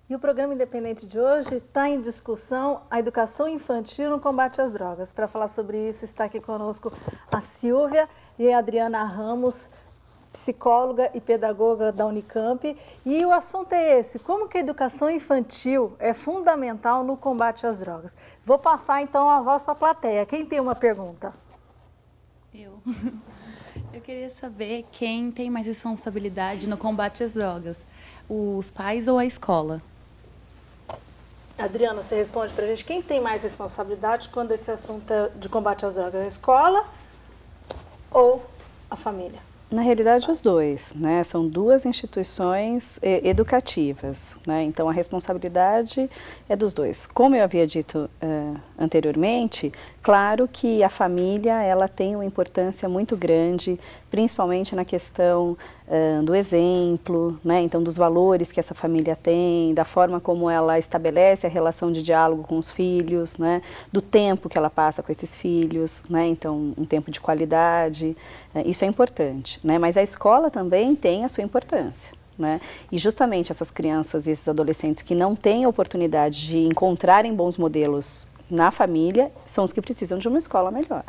E o programa independente de hoje está em discussão a educação infantil no combate às drogas. Para falar sobre isso está aqui conosco a Silvia e a Adriana Ramos, psicóloga e pedagoga da Unicamp. E o assunto é esse: como que a educação infantil é fundamental no combate às drogas? Vou passar então a voz para a plateia. Quem tem uma pergunta? Eu queria saber quem tem mais responsabilidade no combate às drogas, os pais ou a escola? Adriana, você responde para a gente. Quem tem mais responsabilidade quando esse assunto é de combate às drogas? A escola ou a família? Na realidade, os dois, né? São duas instituições educativas, né? Então, a responsabilidade é dos dois. Como eu havia dito anteriormente, claro que a família ela tem uma importância muito grande, principalmente na questão do exemplo, né? Então, dos valores que essa família tem, da forma como ela estabelece a relação de diálogo com os filhos, né? Do tempo que ela passa com esses filhos, né? Então, um tempo de qualidade, isso é importante, né? Mas a escola também tem a sua importância, né? E justamente essas crianças e esses adolescentes que não têm a oportunidade de encontrarem bons modelos na família são os que precisam de uma escola melhor.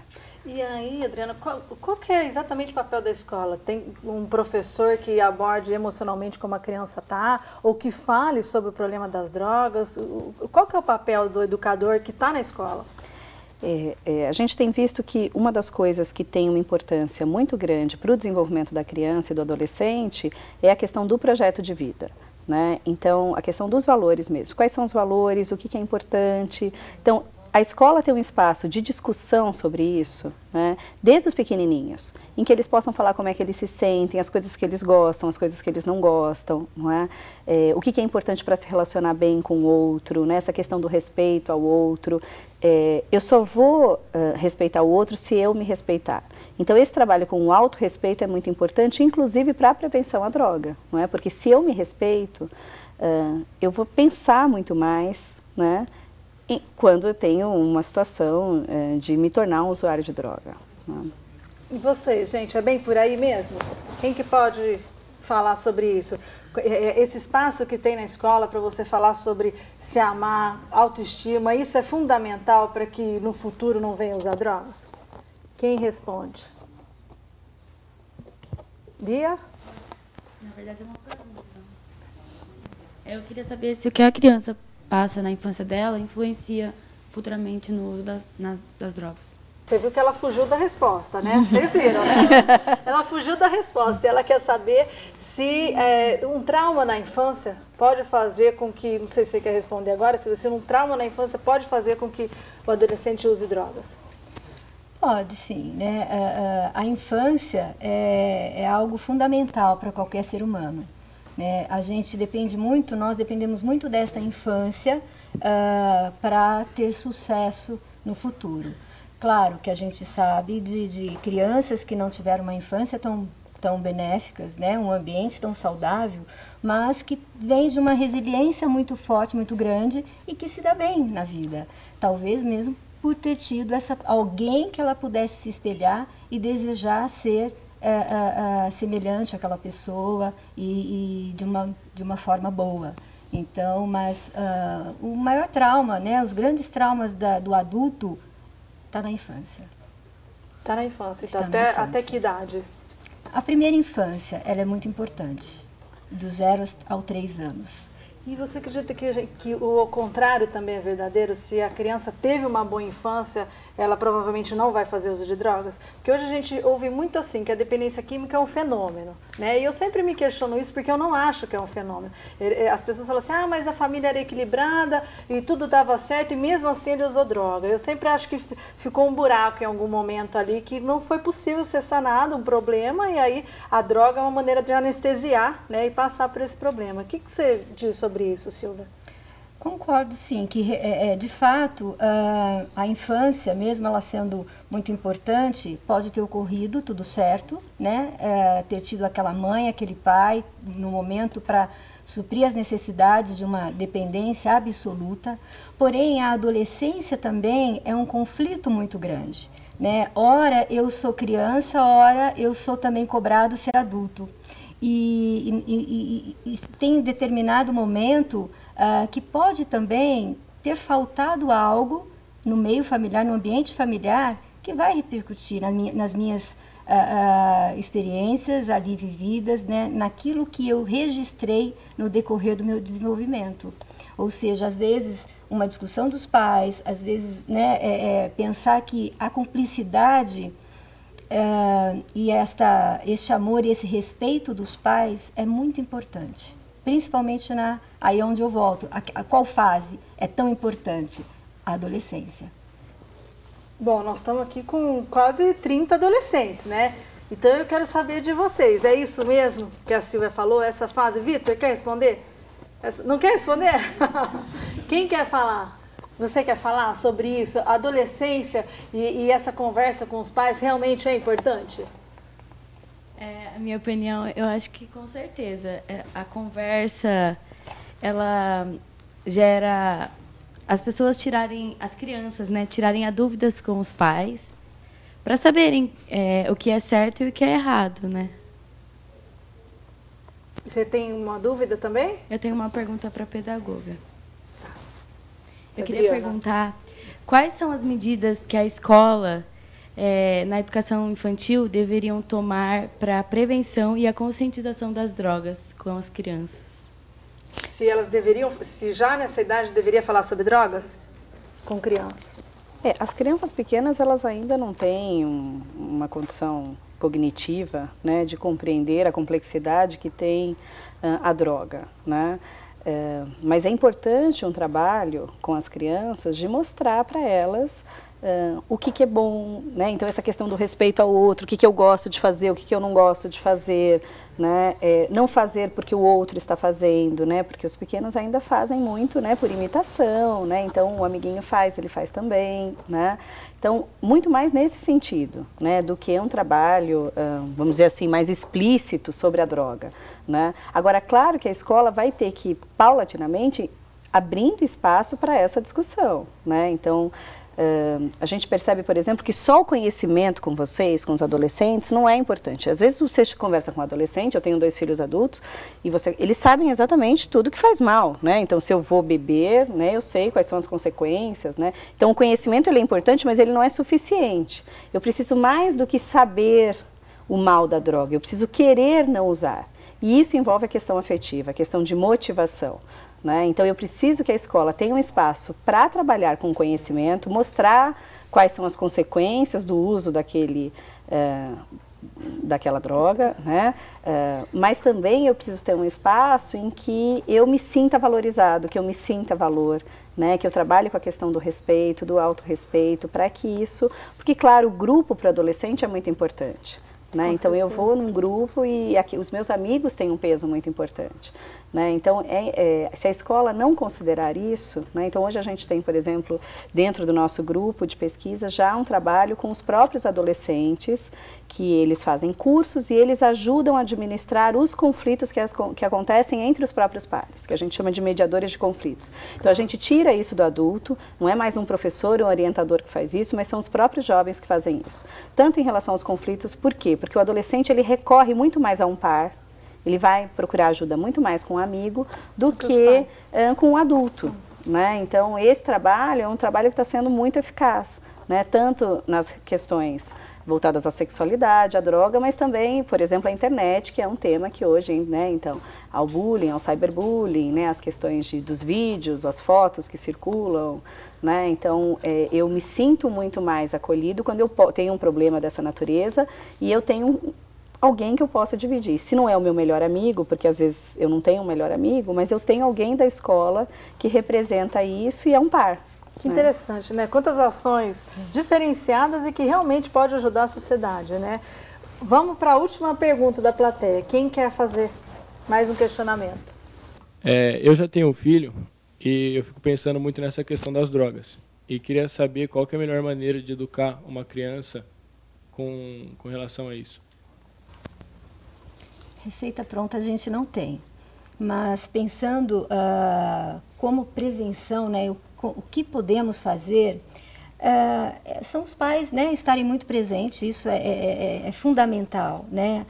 E aí, Adriana, qual que é exatamente o papel da escola? Tem um professor que aborde emocionalmente como a criança está, ou que fale sobre o problema das drogas? Qual que é o papel do educador que está na escola? A gente tem visto que uma das coisas que tem uma importância muito grande para o desenvolvimento da criança e do adolescente é a questão do projeto de vida, né? Então, a questão dos valores mesmo. Quais são os valores, o que é importante? Então, a escola tem um espaço de discussão sobre isso, né, desde os pequenininhos, em que eles possam falar como é que eles se sentem, as coisas que eles gostam, as coisas que eles não gostam, não é? O que é importante para se relacionar bem com o outro, né, essa questão do respeito ao outro. Eu só vou respeitar o outro se eu me respeitar. Então, esse trabalho com o autorrespeito é muito importante, inclusive para a prevenção à droga, não é? Porque se eu me respeito, eu vou pensar muito mais, né, quando eu tenho uma situação de me tornar um usuário de droga. Né? E vocês, gente, é bem por aí mesmo? Quem que pode falar sobre isso? Esse espaço que tem na escola para você falar sobre se amar, autoestima, isso é fundamental para que no futuro não venha usar drogas? Quem responde? Bia? Na verdade é uma pergunta. Eu queria saber se o que a criança passa na infância dela influencia futuramente no uso das drogas. Você viu que ela fugiu da resposta, né? Vocês viram, né? Ela fugiu da resposta. Ela quer saber se um trauma na infância pode fazer com que, não sei se você quer responder agora, se um trauma na infância pode fazer com que o adolescente use drogas. Pode sim, né? A infância é algo fundamental para qualquer ser humano. Né? A gente depende muito, nós dependemos muito dessa infância para ter sucesso no futuro. Claro que a gente sabe de crianças que não tiveram uma infância tão benéficas, né? Um ambiente tão saudável, mas que vem de uma resiliência muito forte, muito grande e que se dá bem na vida. Talvez mesmo por ter tido alguém que ela pudesse se espelhar e desejar ser semelhante àquela pessoa e de uma forma boa. Então, mas o maior trauma, né, os grandes traumas do adulto está na infância. Está na infância, então Está até que idade? A primeira infância, ela é muito importante, do 0 ao 3 anos. E você acredita que o contrário também é verdadeiro? Se a criança teve uma boa infância, ela provavelmente não vai fazer uso de drogas? Porque hoje a gente ouve muito assim, que a dependência química é um fenômeno, né? E eu sempre me questiono isso porque eu não acho que é um fenômeno. As pessoas falam assim, mas a família era equilibrada e tudo dava certo e mesmo assim ele usou droga. Eu sempre acho que ficou um buraco em algum momento ali que não foi possível ser sanado, um problema, e aí a droga é uma maneira de anestesiar, né, e passar por esse problema. O que você diz sobre isso, Silvia? Concordo, sim, que de fato a infância, mesmo ela sendo muito importante, pode ter ocorrido tudo certo, né? Ter tido aquela mãe, aquele pai no momento para suprir as necessidades de uma dependência absoluta. Porém, a adolescência também é um conflito muito grande, né? Ora eu sou criança, ora eu sou também cobrado ser adulto. e tem determinado momento que pode também ter faltado algo no meio familiar, no ambiente familiar, que vai repercutir nas minhas experiências ali vividas, né, naquilo que eu registrei no decorrer do meu desenvolvimento. Ou seja, às vezes uma discussão dos pais, às vezes, né, pensar que a cumplicidade e este amor e esse respeito dos pais é muito importante, principalmente aí onde eu volto. A qual fase é tão importante? A adolescência. Bom, nós estamos aqui com quase 30 adolescentes, né? Então eu quero saber de vocês. É isso mesmo que a Silvia falou, essa fase? Vitor, quer responder? Não quer responder? Quem quer falar? Você quer falar sobre isso? A adolescência e essa conversa com os pais realmente é importante? A minha opinião, eu acho que com certeza. A conversa, ela gera as pessoas as crianças, né, tirarem as dúvidas com os pais, para saberem o que é certo e o que é errado, né? Você tem uma dúvida também? Eu tenho uma pergunta para a pedagoga. Eu Adriana. queria perguntar quais são as medidas que a escola, na educação infantil, deveriam tomar para a prevenção e a conscientização das drogas com as crianças. Se já nessa idade deveria falar sobre drogas com criança? As crianças pequenas, elas ainda não têm uma condição cognitiva, né, de compreender a complexidade que tem a droga, né? Mas é importante um trabalho com as crianças de mostrar para elas o que é bom, né? Então essa questão do respeito ao outro, o que eu gosto de fazer, o que eu não gosto de fazer, né? Não fazer porque o outro está fazendo, né? Porque os pequenos ainda fazem muito, né, por imitação, né? Então o amiguinho faz, ele faz também, né? Então muito mais nesse sentido, né, do que um trabalho, vamos dizer assim, mais explícito sobre a droga, né? Agora, claro que a escola vai ter que paulatinamente abrindo espaço para essa discussão, né? Então a gente percebe, por exemplo, que só o conhecimento com vocês, com os adolescentes, não é importante. Às vezes você conversa com um adolescente, eu tenho 2 filhos adultos, e eles sabem exatamente tudo que faz mal, né? Então, se eu vou beber, né, eu sei quais são as consequências, né? Então, o conhecimento ele é importante, mas ele não é suficiente. Eu preciso mais do que saber o mal da droga, eu preciso querer não usar. E isso envolve a questão afetiva, a questão de motivação. Né? Então, eu preciso que a escola tenha um espaço para trabalhar com conhecimento, mostrar quais são as consequências do uso daquela droga, né? Mas também eu preciso ter um espaço em que eu me sinta valorizado, que eu me sinta valor, né? Que eu trabalhe com a questão do respeito, do autorrespeito, para que isso... Porque, claro, o grupo para o adolescente é muito importante. Né? Então eu vou num grupo e aqui, os meus amigos têm um peso muito importante. Né? Então, se a escola não considerar isso, né? Então hoje a gente tem, por exemplo, dentro do nosso grupo de pesquisa, já um trabalho com os próprios adolescentes, que eles fazem cursos e eles ajudam a administrar os conflitos que acontecem entre os próprios pares, que a gente chama de mediadores de conflitos. Então a gente tira isso do adulto, não é mais um professor ou um orientador que faz isso, mas são os próprios jovens que fazem isso. Tanto em relação aos conflitos, por quê? Porque o adolescente ele recorre muito mais a um par, ele vai procurar ajuda muito mais com um amigo do que com um adulto. Né? Então esse trabalho é um trabalho que está sendo muito eficaz, né? Tanto nas questões voltadas à sexualidade, à droga, mas também, por exemplo, a internet, que é um tema que hoje, né, então, ao bullying, ao cyberbullying, né, as questões dos vídeos, as fotos que circulam, né, então eu me sinto muito mais acolhido quando eu tenho um problema dessa natureza e eu tenho alguém que eu possa dividir. Se não é o meu melhor amigo, porque às vezes eu não tenho um melhor amigo, mas eu tenho alguém da escola que representa isso e é um par. Que interessante, né? Quantas ações diferenciadas e que realmente pode ajudar a sociedade, né? Vamos para a última pergunta da plateia. Quem quer fazer mais um questionamento? Eu já tenho um filho e eu fico pensando muito nessa questão das drogas. E queria saber qual que é a melhor maneira de educar uma criança com relação a isso. Receita pronta a gente não tem. Mas pensando como prevenção, né, o que podemos fazer, são os pais, né, estarem muito presentes, isso é fundamental. Né?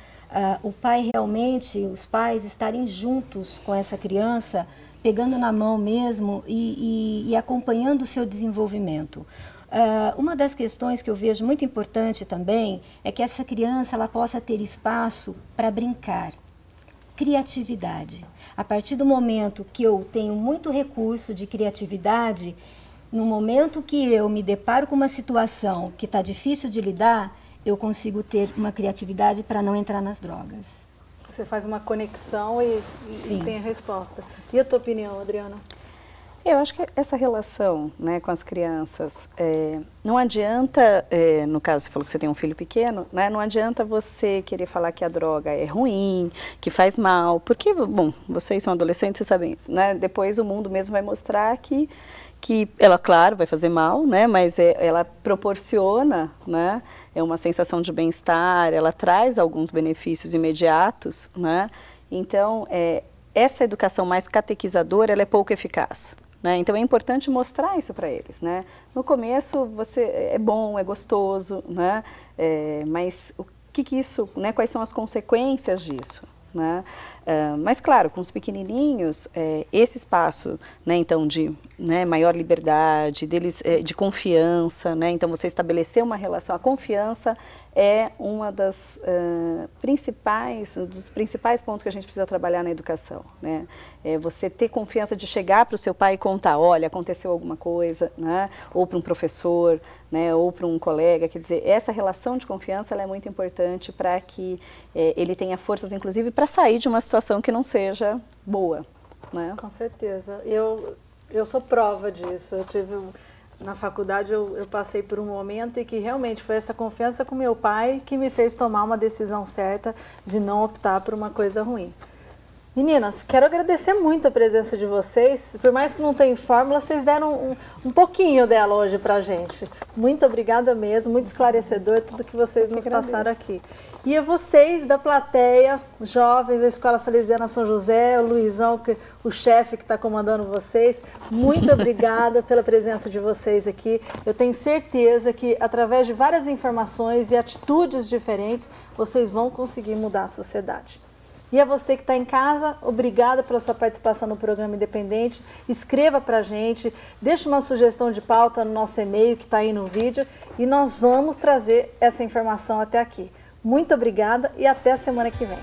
o pai realmente, os pais estarem juntos com essa criança, pegando na mão mesmo e acompanhando o seu desenvolvimento. Uma das questões que eu vejo muito importante também é que essa criança ela possa ter espaço para brincar, criatividade. A partir do momento que eu tenho muito recurso de criatividade, no momento que eu me deparo com uma situação que está difícil de lidar, eu consigo ter uma criatividade para não entrar nas drogas. Você faz uma conexão e tem a resposta. E a tua opinião, Adriana? Eu acho que essa relação, né, com as crianças, não adianta, no caso você falou que você tem um filho pequeno, né, não adianta você querer falar que a droga é ruim, que faz mal, porque, bom, vocês são adolescentes, vocês sabem isso, né, depois o mundo mesmo vai mostrar que ela, claro, vai fazer mal, né, mas ela proporciona, né, uma sensação de bem-estar, ela traz alguns benefícios imediatos, né, então essa educação mais catequizadora, ela é pouco eficaz. Né? Então é importante mostrar isso para eles. Né? No começo é bom, é gostoso, né? Mas o que isso, né? Quais são as consequências disso? Né? Mas claro, com os pequenininhos, esse espaço, né, então, de, né, maior liberdade, de confiança, né? Então você estabelecer uma relação, a confiança é uma dos principais pontos que a gente precisa trabalhar na educação. Né? Você ter confiança de chegar para o seu pai e contar, olha, aconteceu alguma coisa, né? Ou para um professor, né? Ou para um colega, quer dizer, essa relação de confiança ela é muito importante para que ele tenha forças, inclusive, para sair de uma situação que não seja boa. Né? Com certeza. Eu sou prova disso. Eu tive... Na faculdade eu passei por um momento em que realmente foi essa confiança com meu pai que me fez tomar uma decisão certa de não optar por uma coisa ruim. Meninas, quero agradecer muito a presença de vocês. Por mais que não tenha fórmula, vocês deram um pouquinho dela hoje pra gente. Muito obrigada mesmo, muito esclarecedor tudo que vocês nos passaram aqui. E a vocês da plateia, jovens da Escola Salesiana São José, o Luizão, o chefe que está comandando vocês, muito obrigada pela presença de vocês aqui. Eu tenho certeza que através de várias informações e atitudes diferentes, vocês vão conseguir mudar a sociedade. E a você que está em casa, obrigada pela sua participação no programa Independente. Escreva para a gente, deixe uma sugestão de pauta no nosso e-mail que está aí no vídeo e nós vamos trazer essa informação até aqui. Muito obrigada e até a semana que vem.